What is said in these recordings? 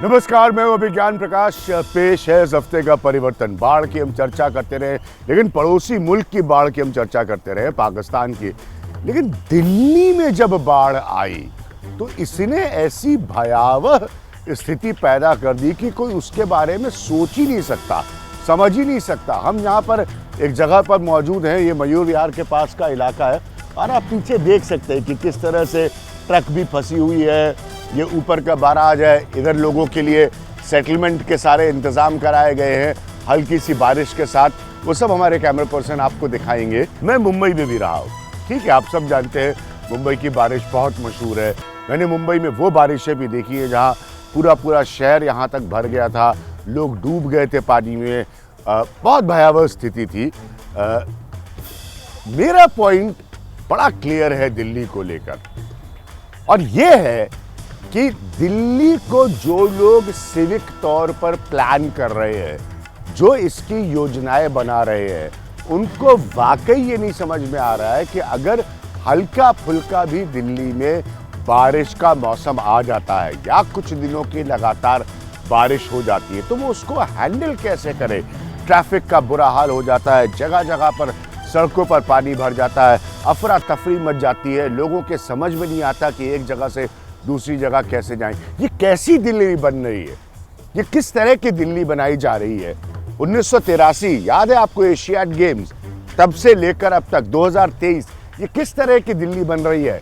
नमस्कार, मैं हूं अभिज्ञान प्रकाश। पेश है इस हफ्ते का परिवर्तन। बाढ़ की हम चर्चा करते रहे, लेकिन पड़ोसी मुल्क की बाढ़ की हम चर्चा करते रहे, पाकिस्तान की। लेकिन दिल्ली में जब बाढ़ आई तो इसने ऐसी भयावह स्थिति पैदा कर दी कि कोई उसके बारे में सोच ही नहीं सकता, समझ ही नहीं सकता। हम यहाँ पर एक जगह पर मौजूद हैं, ये मयूर विहार के पास का इलाका है, और आप पीछे देख सकते हैं कि किस तरह से ट्रक भी फंसी हुई है। ये ऊपर का बाराज है, इधर लोगों के लिए सेटलमेंट के सारे इंतज़ाम कराए गए हैं हल्की सी बारिश के साथ। वो सब हमारे कैमरा पर्सन आपको दिखाएंगे। मैं मुंबई में भी रहा हूँ, ठीक है, आप सब जानते हैं मुंबई की बारिश बहुत मशहूर है। मैंने मुंबई में वो बारिशें भी देखी है जहाँ पूरा पूरा शहर यहाँ तक भर गया था, लोग डूब गए थे पानी में। बहुत भयावह स्थिति थी। मेरा पॉइंट बड़ा क्लियर है दिल्ली को लेकर, और ये है कि दिल्ली को जो लोग सिविक तौर पर प्लान कर रहे हैं, जो इसकी योजनाएं बना रहे हैं, उनको वाकई ये नहीं समझ में आ रहा है कि अगर हल्का फुल्का भी दिल्ली में बारिश का मौसम आ जाता है या कुछ दिनों की लगातार बारिश हो जाती है तो वो उसको हैंडल कैसे करे। ट्रैफिक का बुरा हाल हो जाता है, जगह जगह पर सड़कों पर पानी भर जाता है, अफरा तफरी मच जाती है, लोगों के समझ में नहीं आता कि एक जगह से दूसरी जगह कैसे जाएं। ये कैसी दिल्ली बन रही है, ये किस तरह की दिल्ली बनाई जा रही है। 1983 याद है आपको, एशियाड गेम्स, तब से लेकर अब तक 2023 ये किस तरह की दिल्ली बन रही है।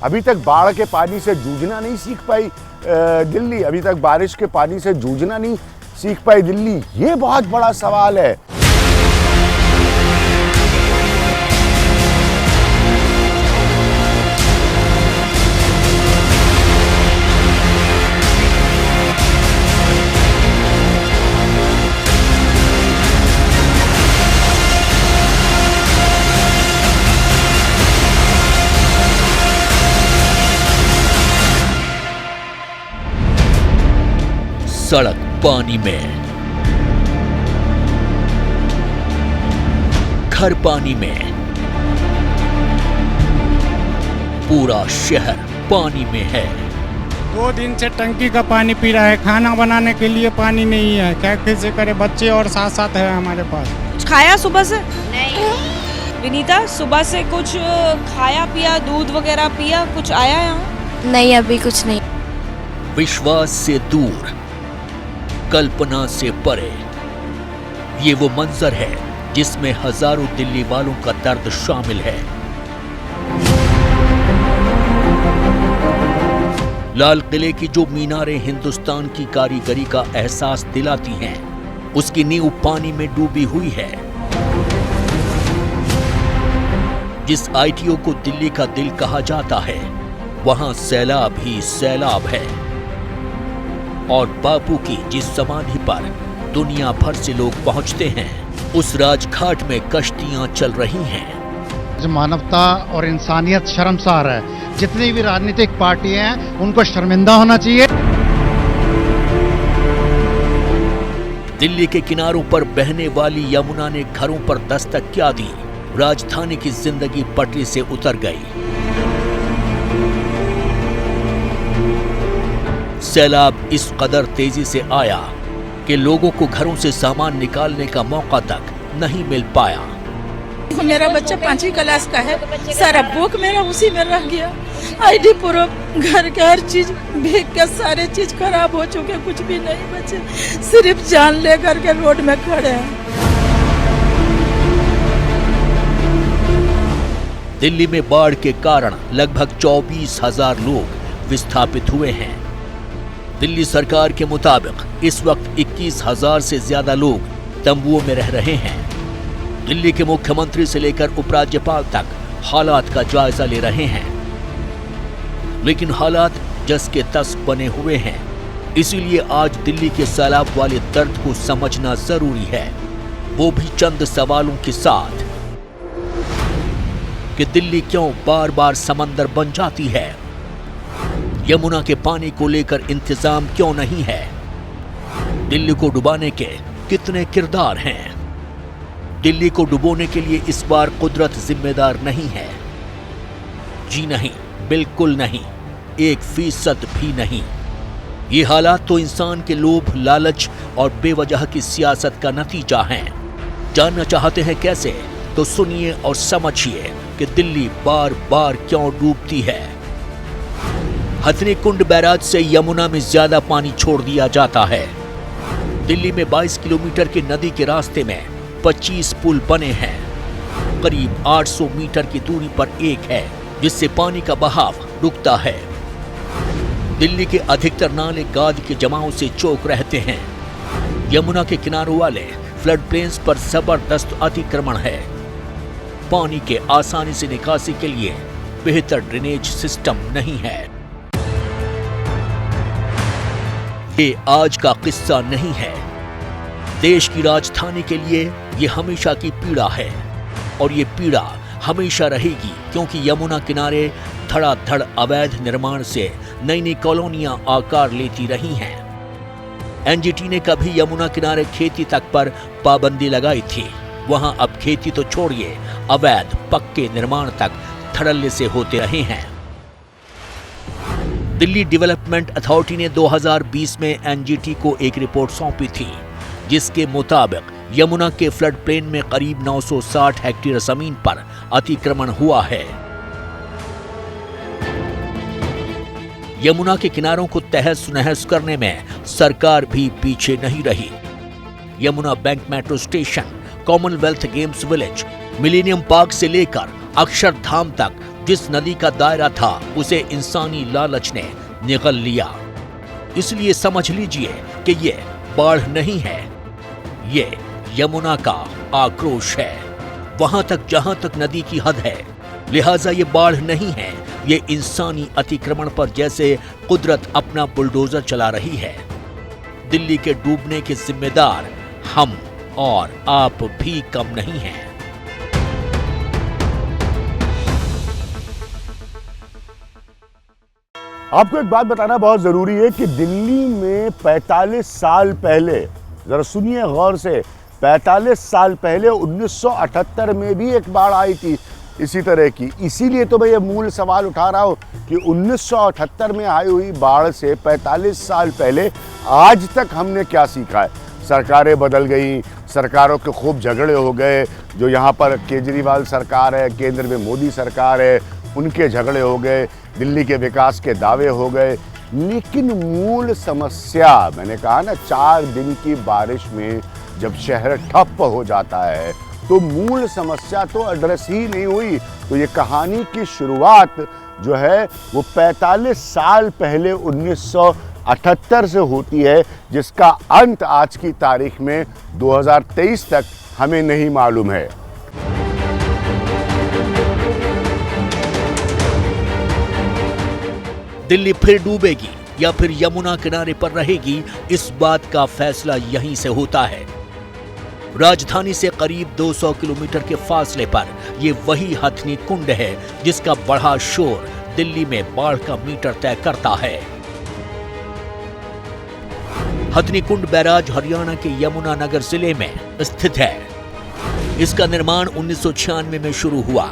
अभी तक बाढ़ के पानी से जूझना नहीं सीख पाई दिल्ली, अभी तक बारिश के पानी से जूझना नहीं सीख पाई दिल्ली। ये बहुत बड़ा सवाल है। सड़क पानी में, घर पानी में, पूरा शहर पानी में है। 2 दिन से टंकी का पानी पी रहा है, खाना बनाने के लिए पानी नहीं है, क्या कैसे करे। बच्चे और साथ साथ है हमारे पास। कुछ खाया सुबह से? नहीं। विनीता, सुबह से कुछ खाया पिया, दूध वगैरह पिया, कुछ आया यहाँ? नहीं, अभी कुछ नहीं। विश्वास से दूर, कल्पना से परे, ये वो मंजर है जिसमें हजारों दिल्ली वालों का दर्द शामिल है। लाल किले की जो मीनारें हिंदुस्तान की कारीगरी का एहसास दिलाती हैं, उसकी नींव पानी में डूबी हुई है। जिस आईटीओ को दिल्ली का दिल कहा जाता है, वहां सैलाब ही सैलाब है। और बापू की जिस समाधि पर दुनिया भर से लोग पहुंचते हैं, उस राजघाट में कश्तियां चल रही हैं। जो मानवता और इंसानियत शर्मसार है। जितनी भी राजनीतिक पार्टियां हैं उनको शर्मिंदा होना चाहिए। दिल्ली के किनारों पर बहने वाली यमुना ने घरों पर दस्तक क्या दी। राजधानी की जिंदगी पटरी से उतर गई। सैलाब इस कदर तेजी से आया कि लोगों को घरों से सामान निकालने का मौका तक नहीं मिल पाया। मेरा बच्चा 5वीं क्लास का है, सारा बुक मेरा उसी में रह गया। आईडी प्रूफ, घर का हर चीज भीग के सारे चीज खराब हो चुके, कुछ भी नहीं बचे, सिर्फ जान लेकर के रोड में खड़े हैं। दिल्ली में बाढ़ के कारण लगभग 24,000 लोग विस्थापित हुए हैं। दिल्ली सरकार के मुताबिक इस वक्त 21,000 से ज्यादा लोग तंबुओं में रह रहे हैं। दिल्ली के मुख्यमंत्री से लेकर उपराज्यपाल तक हालात का जायजा ले रहे हैं, लेकिन हालात जस के तस बने हुए हैं। इसीलिए आज दिल्ली के सैलाब वाले दर्द को समझना जरूरी है, वो भी चंद सवालों के साथ कि दिल्ली क्यों बार बार समंदर बन जाती है, यमुना के पानी को लेकर इंतजाम क्यों नहीं है, दिल्ली को डुबाने के कितने किरदार हैं, दिल्ली को डुबोने के लिए इस बार कुदरत जिम्मेदार नहीं है। जी नहीं, बिल्कुल नहीं, 1% भी नहीं। ये हालात तो इंसान के लोभ, लालच और बेवजह की सियासत का नतीजा है। जानना चाहते हैं कैसे? तो सुनिए और समझिए कि दिल्ली बार बार क्यों डूबती है। हथनी कुंड बैराज से यमुना में ज्यादा पानी छोड़ दिया जाता है। दिल्ली में 22 किलोमीटर के नदी के रास्ते में 25 पुल बने हैं। करीब 800 मीटर की दूरी पर एक है जिससे पानी का बहाव रुकता है। दिल्ली के अधिकतर नाले गाद के जमाव से चौक रहते हैं। यमुना के किनारों वाले फ्लड प्लेन्स पर जबरदस्त अतिक्रमण है। पानी के आसानी से निकासी के लिए बेहतर ड्रेनेज सिस्टम नहीं है। ये आज का किस्सा नहीं है। देश की राजधानी के लिए ये हमेशा की पीड़ा है और ये पीड़ा हमेशा रहेगी, क्योंकि यमुना किनारे धड़ाधड़ अवैध निर्माण से नई नई कॉलोनियां आकार लेती रही हैं। एनजीटी ने कभी यमुना किनारे खेती तक पर पाबंदी लगाई थी। वहां अब खेती तो छोड़िए, अवैध पक्के निर्माण तक धड़ल्ले से होते रहे हैं। दिल्ली डेवलपमेंट अथॉरिटी ने 2020 में एनजीटी को एक रिपोर्ट सौंपी थी, जिसके मुताबिक यमुना के फ्लड प्लेन में करीब 960 हेक्टेयर जमीन पर अतिक्रमण हुआ है। यमुना के किनारों को तहस नहस करने में सरकार भी पीछे नहीं रही। Yamuna bank metro station, Commonwealth games village, millennium park से लेकर अक्षरधाम तक जिस नदी का दायरा था उसे इंसानी लालच ने निगल लिया। इसलिए समझ लीजिए कि ये बाढ़ नहीं है, ये यमुना का आक्रोश है। वहां तक जहां तक नदी की हद है, लिहाजा ये बाढ़ नहीं है, ये इंसानी अतिक्रमण पर जैसे कुदरत अपना बुलडोजर चला रही है। दिल्ली के डूबने के जिम्मेदार हम और आप भी कम नहीं हैं। आपको एक बात बताना बहुत जरूरी है कि दिल्ली में 45 साल पहले, जरा सुनिए गौर से, 45 साल पहले 1978 में भी एक बाढ़ आई थी इसी तरह की। इसीलिए तो मैं ये मूल सवाल उठा रहा हूँ कि 1978 में आई हुई बाढ़ से 45 साल पहले आज तक हमने क्या सीखा है। सरकारें बदल गई, सरकारों के खूब झगड़े हो गए। जो यहाँ पर केजरीवाल सरकार है, केंद्र में मोदी सरकार है, उनके झगड़े हो गए, दिल्ली के विकास के दावे हो गए। लेकिन मूल समस्या, मैंने कहा ना, 4 दिन की बारिश में जब शहर ठप हो जाता है तो मूल समस्या तो एड्रेस ही नहीं हुई। तो ये कहानी की शुरुआत जो है वो 45 साल पहले 1978 से होती है, जिसका अंत आज की तारीख में 2023 तक हमें नहीं मालूम है। दिल्ली फिर डूबेगी या फिर यमुना किनारे पर रहेगी, इस बात का फैसला यहीं से होता है। राजधानी से करीब 200 किलोमीटर के फासले पर ये वही हथनी कुंड है जिसका बड़ा शोर दिल्ली में बाढ़ का मीटर तय करता है। हथनी कुंड बैराज हरियाणा के यमुनानगर जिले में स्थित है। इसका निर्माण 1996 में शुरू हुआ।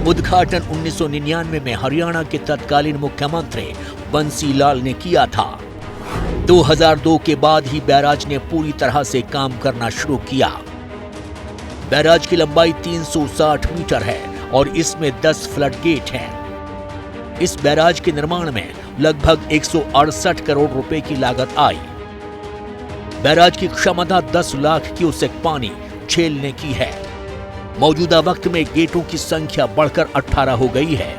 उद्घाटन 1999 में हरियाणा के तत्कालीन मुख्यमंत्री बंसी लाल ने किया था। 2002 के बाद ही बैराज ने पूरी तरह से काम करना शुरू किया। बैराज की लंबाई 360 मीटर है और इसमें 10 फ्लड गेट हैं। इस बैराज के निर्माण में लगभग 168 करोड़ रुपए की लागत आई। बैराज की क्षमता 10 लाख क्यूसेक पानी झेलने की है। मौजूदा वक्त में गेटों की संख्या बढ़कर 18 हो गई है।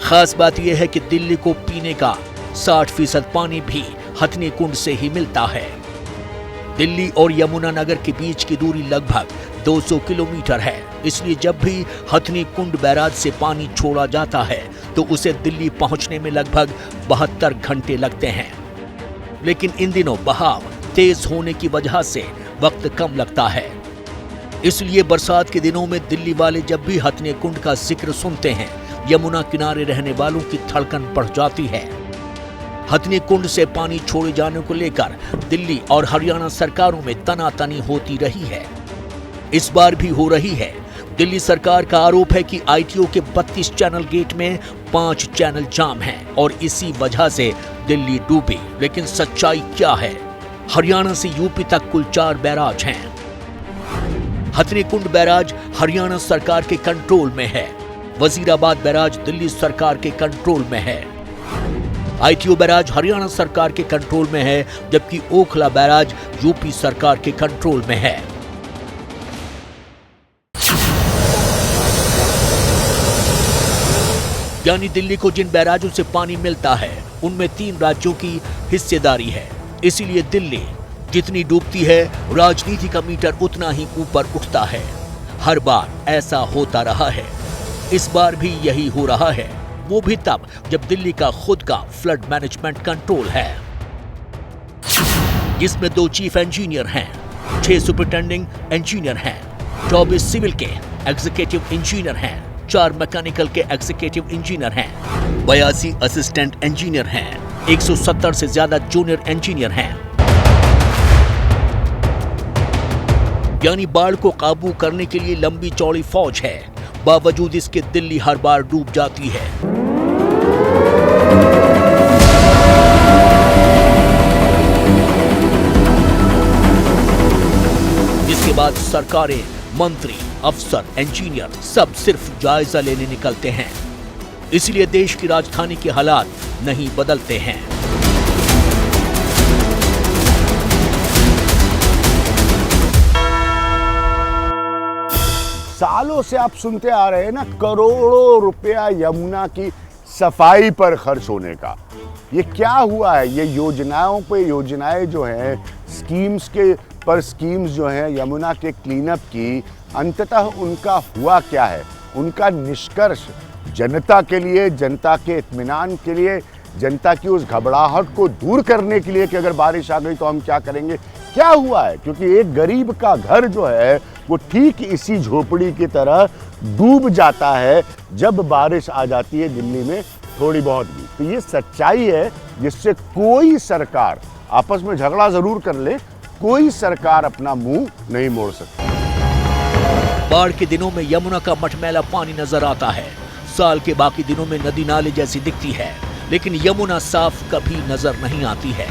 खास बात यह है कि दिल्ली को पीने का 60% पानी भी हथनी कुंड से ही मिलता है। दिल्ली और यमुनानगर के बीच की दूरी लगभग 200 किलोमीटर है, इसलिए जब भी हथनी कुंड बैराज से पानी छोड़ा जाता है तो उसे दिल्ली पहुंचने में लगभग 72 घंटे लगते हैं। लेकिन इन दिनों बहाव तेज होने की वजह से वक्त कम लगता है। इसलिए बरसात के दिनों में दिल्ली वाले जब भी हथनी कुंड का जिक्र सुनते हैं, यमुना किनारे रहने वालों की धड़कन बढ़ जाती है। हथनी कुंड से पानी छोड़े जाने को लेकर दिल्ली और हरियाणा सरकारों में तनातनी होती रही है। इस बार भी हो रही है। दिल्ली सरकार का आरोप है कि आईटीओ के 32 चैनल गेट में 5 चैनल जाम हैं और इसी वजह से दिल्ली डूबी। लेकिन सच्चाई क्या है? हरियाणा से यूपी तक कुल 4 बैराज हैं। हथनीकुंड बैराज हरियाणा सरकार के कंट्रोल में है। वजीराबाद बैराज दिल्ली सरकार के कंट्रोल में है। ITO बैराज हरियाणा सरकार के कंट्रोल में है, जबकि ओखला बैराज यूपी सरकार के कंट्रोल में है। यानी दिल्ली को जिन बैराजों से पानी मिलता है उनमें 3 राज्यों की हिस्सेदारी है। इसीलिए दिल्ली जितनी डूबती है, राजनीति का मीटर उतना ही ऊपर उठता है। हर बार ऐसा होता रहा है, इस बार भी यही हो रहा है, वो भी तब जब दिल्ली का खुद का फ्लड मैनेजमेंट कंट्रोल है, जिसमें 2 चीफ इंजीनियर हैं, 6 सुपरिटेंडिंग इंजीनियर हैं, 24 सिविल के एग्जीक्यूटिव इंजीनियर हैं, 4 मैकेनिकल के एग्जीक्यूटिव इंजीनियर हैं, 82 असिस्टेंट इंजीनियर हैं, 170 से ज्यादा जूनियर इंजीनियर हैं। यानी बाढ़ को काबू करने के लिए लंबी चौड़ी फौज है। बावजूद इसके दिल्ली हर बार डूब जाती है। जिसके बाद सरकारें, मंत्री, अफसर, इंजीनियर सब सिर्फ जायजा लेने निकलते हैं। इसलिए देश की राजधानी के हालात नहीं बदलते हैं। सालों से आप सुनते आ रहे हैं ना, करोड़ों रुपया यमुना की सफाई पर खर्च होने का। ये क्या हुआ है? ये योजनाओं पे योजनाएं जो हैं, स्कीम्स के पर स्कीम्स जो हैं यमुना के क्लीनअप की, अंततः उनका हुआ क्या है? उनका निष्कर्ष जनता के लिए, जनता के इत्मीनान के लिए, जनता की उस घबराहट को दूर करने के लिए कि अगर बारिश आ गई तो हम क्या करेंगे, क्या हुआ है? क्योंकि एक गरीब का घर जो है वो ठीक इसी झोपड़ी की तरह डूब जाता है जब बारिश आ जाती है दिल्ली में थोड़ी बहुत भी। तो ये सच्चाई है जिससे कोई सरकार, आपस में झगड़ा जरूर कर ले, कोई सरकार अपना मुंह नहीं मोड़ सकती। बाढ़ के दिनों में यमुना का मटमैला पानी नजर आता है। साल के बाकी दिनों में नदी नाले जैसी दिखती है, लेकिन यमुना साफ कभी नजर नहीं आती है।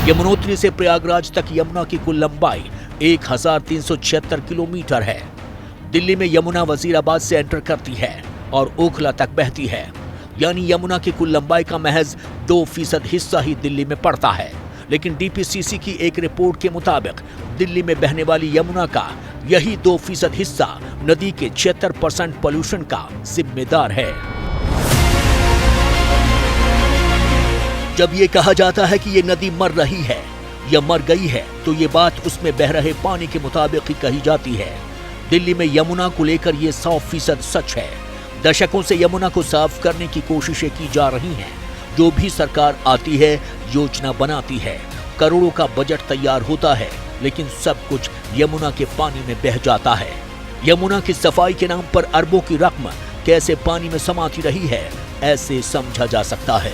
यमुनोत्री से प्रयागराज तक यमुना की कुल लंबाई 1376 किलोमीटर है। दिल्ली में यमुना वजीराबाद से एंटर करती है और ओखला तक बहती है। यानी यमुना की कुल लंबाई का महज 2% हिस्सा ही दिल्ली में पड़ता है। लेकिन डीपीसीसी की एक रिपोर्ट के मुताबिक दिल्ली में बहने वाली यमुना का यही 2% हिस्सा नदी के 76% पोल्यूशन का जिम्मेदार है। जब ये कहा जाता है कि ये नदी मर रही है या मर गई है, तो ये बात उसमें बह रहे पानी के मुताबिक ही कही जाती है। दिल्ली में यमुना को लेकर ये 100% सच है। दशकों से यमुना को साफ करने की कोशिशें की जा रही हैं। जो भी सरकार आती है, योजना बनाती है, करोड़ों का बजट तैयार होता है, लेकिन सब कुछ यमुना के पानी में बह जाता है। यमुना की सफाई के नाम पर अरबों की रकम कैसे पानी में समाती रही है, ऐसे समझा जा सकता है।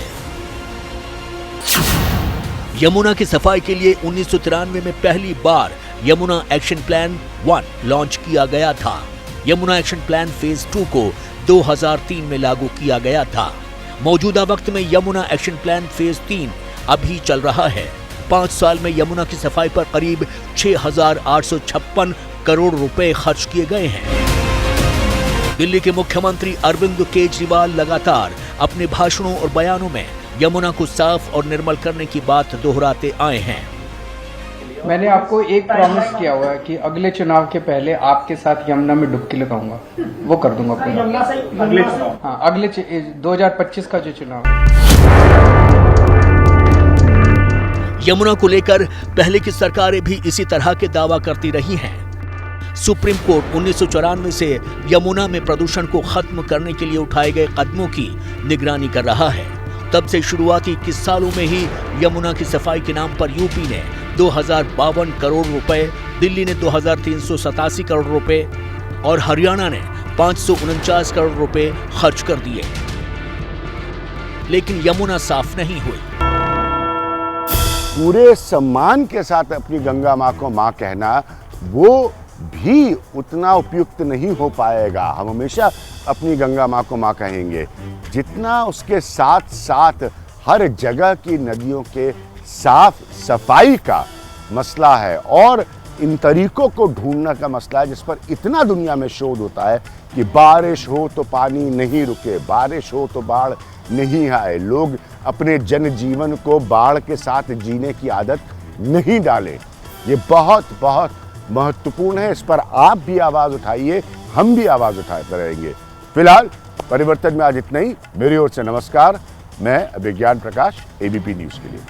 यमुना की सफाई के लिए 1993 में पहली बार यमुना एक्शन प्लान 1 लॉन्च किया गया था। यमुना एक्शन प्लान फेज 2 को 2003 में लागू किया गया था। मौजूदा वक्त में यमुना एक्शन प्लान फेज 3 अभी चल रहा है। 5 साल में यमुना की सफाई पर करीब 6,856 करोड़ रुपए खर्च किए गए हैं। दिल्ली के मुख्यमंत्री अरविंद केजरीवाल लगातार अपने भाषणों और बयानों में यमुना को साफ और निर्मल करने की बात दोहराते आए हैं। मैंने आपको एक प्रॉमिस किया हुआ है कि अगले चुनाव के पहले आपके साथ यमुना में डुबकी लगाऊंगा, वो कर दूंगा पूरा। अगले चुनाव? हाँ, अगले 2025 का जो चुनाव। यमुना को लेकर पहले की सरकारें भी इसी तरह के दावा करती रही हैं। सुप्रीम कोर्ट 1994 से यमुना में प्रदूषण को खत्म करने के लिए उठाए गए कदमों की निगरानी कर रहा है। तब से शुरुआती 21 सालों में ही यमुना की सफाई के नाम पर यूपी ने 2052 करोड़ रुपए, दिल्ली ने 2387 करोड़ रुपए और हरियाणा ने 549 करोड़ रुपए खर्च कर दिए, लेकिन यमुना साफ नहीं हुई। पूरे सम्मान के साथ अपनी गंगा माँ को माँ कहना, वो भी उतना उपयुक्त नहीं हो पाएगा। हम हमेशा अपनी गंगा माँ को माँ कहेंगे, जितना उसके साथ साथ हर जगह की नदियों के साफ सफाई का मसला है और इन तरीकों को ढूंढने का मसला है, जिस पर इतना दुनिया में शोध होता है कि बारिश हो तो पानी नहीं रुके, बारिश हो तो बाढ़ नहीं आए, लोग अपने जनजीवन को बाढ़ के साथ जीने की आदत नहीं डालें। ये बहुत बहुत महत्वपूर्ण है। इस पर आप भी आवाज़ उठाइए, हम भी आवाज़ उठाते रहेंगे। फिलहाल परिवर्तन में आज इतना ही। मेरी ओर से नमस्कार। मैं विज्ञान प्रकाश, एबीपी न्यूज़ के लिए।